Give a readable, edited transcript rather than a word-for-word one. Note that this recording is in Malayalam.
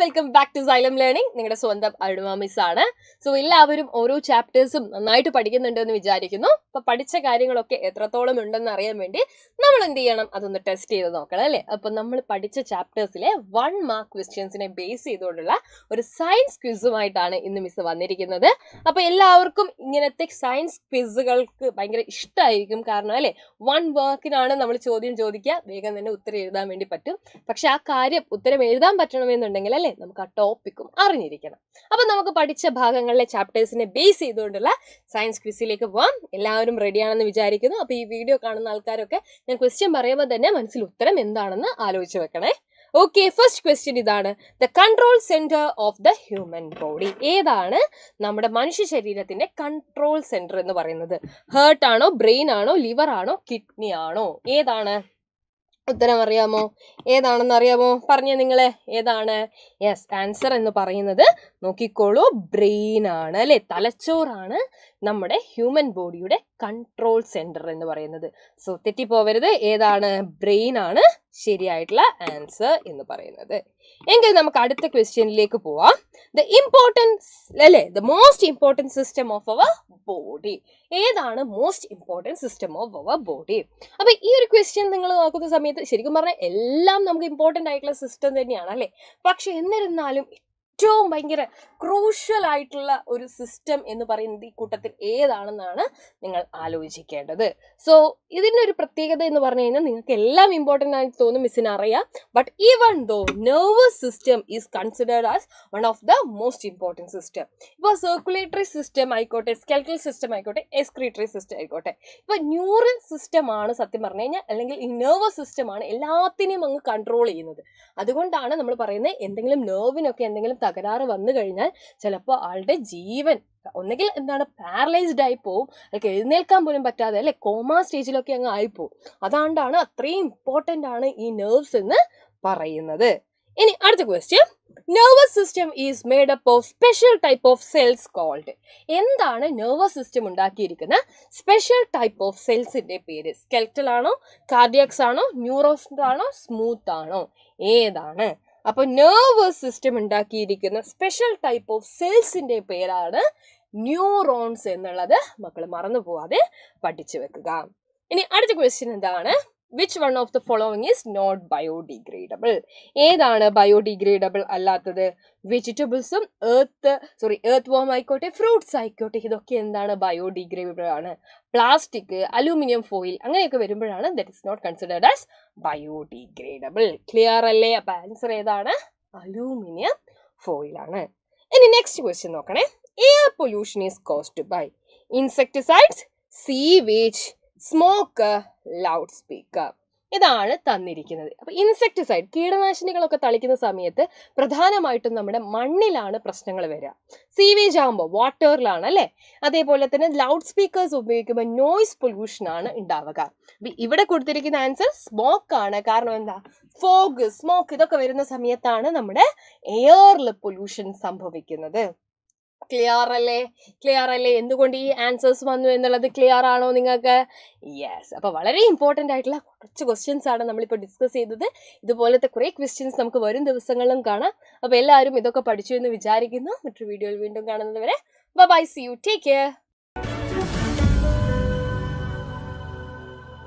Welcome back to Xylem learning. നിങ്ങളുടെ സ്വന്തം അരുമ മിസ് ആണ്. സോ എല്ലാവരും ഓരോ ചാപ്റ്റേഴ്സും നന്നായിട്ട് പഠിക്കുന്നുണ്ടെന്ന് വിചാരിക്കുന്നു. അപ്പൊ പഠിച്ച കാര്യങ്ങളൊക്കെ എത്രത്തോളം ഉണ്ടെന്ന് അറിയാൻ വേണ്ടി നമ്മൾ എന്ത് ചെയ്യണം, അതൊന്ന് ടെസ്റ്റ് ചെയ്ത് നോക്കണം അല്ലേ. അപ്പൊ നമ്മൾ പഠിച്ച ചാപ്റ്റേഴ്സിലെ 1 മാർക്ക് ക്വസ്റ്റ്യൻസിനെ ബേസ് ചെയ്തുകൊണ്ടുള്ള ഒരു സയൻസ് ക്വിസുമായിട്ടാണ് ഇന്ന് മിസ് വന്നിരിക്കുന്നത്. അപ്പൊ എല്ലാവർക്കും ഇങ്ങനത്തെ സയൻസ് ക്വിസുകൾക്ക് ഭയങ്കര ഇഷ്ടമായിരിക്കും. കാരണം അല്ലെ, 1 മാർക്കിനാണ് നമ്മൾ ചോദ്യം ചോദിക്കുക, വേഗം തന്നെ ഉത്തരം എഴുതാൻ വേണ്ടി പറ്റും. പക്ഷെ ആ കാര്യം ഉത്തരം എഴുതാൻ പറ്റണമെന്നുണ്ടെങ്കിൽ അല്ലെ, നമുക്ക് ആ ടോപ്പിക്കും അറിഞ്ഞിരിക്കണം. അപ്പൊ നമുക്ക് പഠിച്ച ഭാഗങ്ങളിലെ ചാപ്റ്റേഴ്സിനെ ബേസ് ചെയ്തുകൊണ്ടുള്ള സയൻസ് ക്വിസിലേക്ക് പോവാം. എല്ലാവരും റെഡിയാണെന്ന് വിചാരിക്കുന്നു. അപ്പൊ ഈ വീഡിയോ കാണുന്ന ആൾക്കാരൊക്കെ ഞാൻ ക്വസ്റ്റ്യൻ പറയുമ്പോൾ തന്നെ മനസ്സിൽ ഉത്തരം എന്താണെന്ന് ആലോചിച്ച് വെക്കണേ. ഓക്കെ, ഫസ്റ്റ് ക്വസ്റ്റ്യൻ ഇതാണ്. The control centre of the human body. ഏതാണ് നമ്മുടെ മനുഷ്യ ശരീരത്തിന്റെ കൺട്രോൾ സെന്റർ എന്ന് പറയുന്നത്? ഹേർട്ട് ആണോ, ബ്രെയിൻ ആണോ, ലിവർ ആണോ, കിഡ്നി ആണോ? ഏതാണ്? ഉത്തരം അറിയാമോ? ഏതാണെന്ന് അറിയാമോ? പറഞ്ഞേ നിങ്ങളെ, ഏതാണ്? യെസ്, ആൻസർ എന്ന് പറയുന്നത് നോക്കിക്കോളൂ, ബ്രെയിൻ ആണ് അല്ലെ. തലച്ചോറാണ് നമ്മുടെ ഹ്യൂമൻ ബോഡിയുടെ കൺട്രോൾ സെന്റർ എന്ന് പറയുന്നത്. സോ തെറ്റിപ്പോവരുത്, ഏതാണ്? ബ്രെയിൻ ആണ് ശരിയായിട്ടുള്ള ആൻസർ എന്ന് പറയുന്നത്. എങ്കിൽ നമുക്ക് അടുത്ത ക്വസ്റ്റ്യനിലേക്ക് പോവാം. The most important system of our body. ഏതാണ് most important system of our body? അപ്പൊ ഈ ഒരു ക്വസ്റ്റ്യൻ നിങ്ങൾ നോക്കുന്ന സമയത്ത് ശരിക്കും പറഞ്ഞാൽ എല്ലാം നമുക്ക് ഇമ്പോർട്ടൻ്റ് ആയിട്ടുള്ള സിസ്റ്റം തന്നെയാണ് അല്ലെ. പക്ഷെ എന്നിരുന്നാലും ഏറ്റവും ഭയങ്കര ക്രൂഷ്യൽ ആയിട്ടുള്ള ഒരു സിസ്റ്റം എന്ന് പറയുന്നത് ഈ കൂട്ടത്തിൽ ഏതാണെന്നാണ് നിങ്ങൾ ആലോചിക്കേണ്ടത്. സോ ഇതിൻ്റെ ഒരു പ്രത്യേകത എന്ന് പറഞ്ഞു കഴിഞ്ഞാൽ നിങ്ങൾക്ക് എല്ലാം ഇമ്പോർട്ടൻ്റ് ആയിട്ട് തോന്നും, മിസ്സിന് അറിയാം. But even though nervous system is considered as one of the most important system. ഇപ്പോൾ സർക്കുലേറ്ററി സിസ്റ്റം ആയിക്കോട്ടെ, സ്കെൽറ്റൽ സിസ്റ്റം ആയിക്കോട്ടെ, എക്സ്ക്രീറ്ററി സിസ്റ്റം ആയിക്കോട്ടെ, ഇപ്പോൾ ന്യൂറൽ സിസ്റ്റമാണ് സത്യം പറഞ്ഞു കഴിഞ്ഞാൽ, അല്ലെങ്കിൽ ഈ നെർവസ് സിസ്റ്റമാണ് എല്ലാത്തിനെയും അങ്ങ് കൺട്രോൾ ചെയ്യുന്നത്. അതുകൊണ്ടാണ് നമ്മൾ പറയുന്നത്, എന്തെങ്കിലും നെർവിനൊക്കെ എന്തെങ്കിലും തകരാറ് വന്നു കഴിഞ്ഞാൽ ചിലപ്പോൾ ആളുടെ ജീവൻ ഒന്നുകിൽ പാരലൈസ്ഡ് ആയി പോവും, അല്ലെങ്കിൽ എഴുന്നേൽക്കാൻ പോലും പറ്റാതെ അല്ലെ കോമ സ്റ്റേജിലൊക്കെ അങ്ങ് ആയിപ്പോവും. അതുകൊണ്ടാണ് അത്രയും ഇമ്പോർട്ടൻ്റ് ആണ് ഈ നെർവ്സ് എന്ന് പറയുന്നത്. ഇനി അടുത്ത question. Nervous system is made up of special type of cells called. എന്താണ് നെർവസ് സിസ്റ്റം ഉണ്ടാക്കിയിരിക്കുന്ന സ്പെഷ്യൽ ടൈപ്പ് ഓഫ് സെൽസിന്റെ പേര്? സ്കെൽറ്റൽ ആണോ, കാർഡിയാക്സ് ആണോ, ന്യൂറോൺസ് ആണോ, സ്മൂത്ത് ആണോ? ഏതാണ്? അപ്പൊ നെർവസ് സിസ്റ്റം ഉണ്ടാക്കിയിരിക്കുന്ന സ്പെഷ്യൽ ടൈപ്പ് ഓഫ് സെൽസിന്റെ പേരാണ് ന്യൂറോൺസ് എന്നുള്ളത്. മക്കൾ മറന്നു പോവാതെ പഠിച്ചു വെക്കുക. ഇനി അടുത്ത ക്വസ്റ്റ്യൻ എന്താണ്? Which one of the following is not biodegradable? ഏതാണ് ബയോഡിഗ്രേഡബിൾ അല്ലാത്തത്? വെജിറ്റബിൾസും എർത്ത് വോം ആയിക്കോട്ടെ, ഫ്രൂട്ട്സ് ആയിക്കോട്ടെ, ഇതൊക്കെ എന്താണ്? ബയോഡിഗ്രേഡബിൾ ആണ്. പ്ലാസ്റ്റിക്, അലൂമിനിയം ഫോയിൽ അങ്ങനെയൊക്കെ വരുമ്പോഴാണ് that is not considered as biodegradable. Clear അല്ലേ? അപ്പൊ ആൻസർ ഏതാണ്? അലൂമിനിയം ഫോയിൽ ആണ്. ഇനി നെക്സ്റ്റ് ക്വസ്റ്റ്യൻ നോക്കണേ. Air pollution is caused by insecticides, sewage, smoke, loud speaker. ഇതാണ് തന്നിരിക്കുന്നത്. അപ്പൊ ഇൻസെക്ടിസൈഡ്, കീടനാശിനികളൊക്കെ തളിക്കുന്ന സമയത്ത് പ്രധാനമായിട്ടും നമ്മുടെ മണ്ണിലാണ് പ്രശ്നങ്ങൾ വരിക. സീവേജ് ആകുമ്പോൾ വാട്ടറിലാണ് അല്ലെ. അതേപോലെ തന്നെ ലൗഡ് സ്പീക്കേഴ്സ് ഉപയോഗിക്കുമ്പോൾ നോയ്സ് പൊല്യൂഷൻ ആണ് ഉണ്ടാവുക. ഇവിടെ കൊടുത്തിരിക്കുന്ന ആൻസർ സ്മോക്ക് ആണ്. കാരണം എന്താ? ഫോഗ്, സ്മോക്ക് ഇതൊക്കെ വരുന്ന സമയത്താണ് നമ്മുടെ എയറിൽ പൊല്യൂഷൻ സംഭവിക്കുന്നത്. ക്ലിയർ അല്ലേ? എന്തുകൊണ്ട് ഈ ആൻസേഴ്സ് വന്നു എന്നുള്ളത് ക്ലിയർ ആണോ നിങ്ങൾക്ക്? യെസ്. അപ്പൊ വളരെ ഇമ്പോർട്ടൻ്റ് ആയിട്ടുള്ള കുറച്ച് ക്വസ്റ്റ്യൻസ് ആണ് നമ്മളിപ്പോൾ ഡിസ്കസ് ചെയ്തത്. ഇതുപോലത്തെ കുറെ ക്വസ്റ്റ്യൻസ് നമുക്ക് വരും ദിവസങ്ങളിലും കാണാം. അപ്പൊ എല്ലാവരും ഇതൊക്കെ പഠിച്ചു എന്ന് വിചാരിക്കുന്നു. മറ്റൊരു വീഡിയോയിൽ വീണ്ടും കാണുന്നത് വരെ bye, see you, take care.